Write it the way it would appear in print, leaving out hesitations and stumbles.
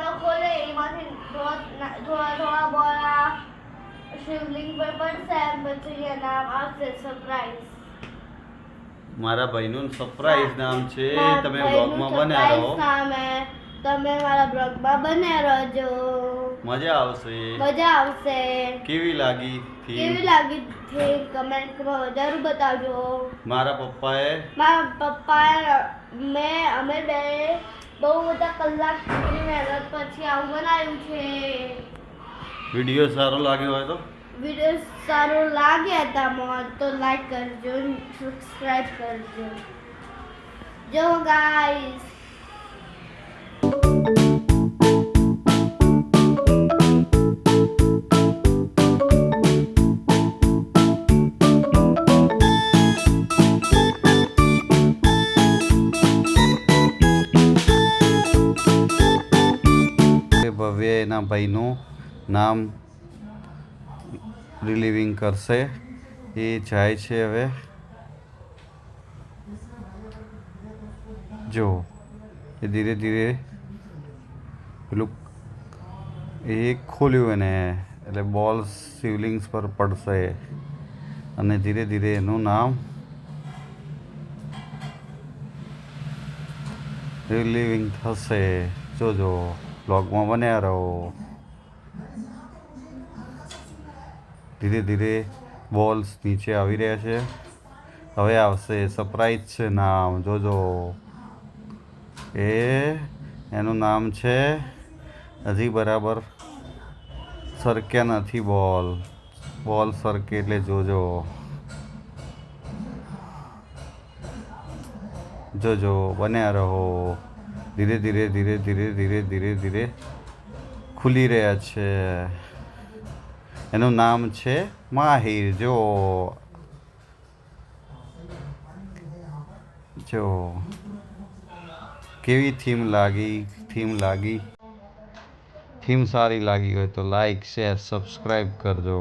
ખાનો ખોલે એમાંથી થોડા બોલ શિવલિંગ પર પડશે પછી એ નામ આવશે સરપ્રાઈઝ. મારા ભાઈનું સરપ્રાઈઝ નામ છે. તમે ભાઈનું બ્લોગમાં બન્યા રહો. surprise નામ હે. તમે મારા બ્લોગમાં બન્યા રહેજો. મજા આવશે. મજા આવશે. કેવી લાગી કેવી લાગી છે કમેન્ટમાં જરૂર બતાવજો. મારા પપ્પાએ અમે બે બહુ બધા કલાક સુધી મહેનત પછી આવું બનાવ્યું છે. વિડીયો સારો લાગ્યો હોય તો વિડીયો સારો લાગે તમને તો લાઈક કરજો, સબસ્ક્રાઇબ કરજો. જો ગાઈસ ભવ્ય એના ભાઈનું નામ રિલીવિંગ કરશે. એ જાય છે હવે. જો એ ધીરે ધીરે પેલું એ ખોલ્યું એને એટલે બોલ શિવલિંગ્સ પર પડશે અને ધીરે ધીરે એનું નામ રિલીવિંગ થશે. જોજો બ્લોગમાં બન્યા રહો. ધીરે ધીરે બોલ્સ નીચે આવી રહ્યા છે. હવે આવશે સરપ્રાઈઝ છે નામ. જોજો એનું નામ છે હજી બરાબર સરક્યા નથી બોલ સરકે એટલે જોજો બન્યા રહો. ધીરે ધીરે ધીરે ધીરે ધીરે ધીરે ધીરે ખુલી રહ્યા છે. એનું નામ છે માહિર. જો કેવી થીમ સારી લાગી હોય તો લાઈક શેર સબસ્ક્રાઈબ કરજો.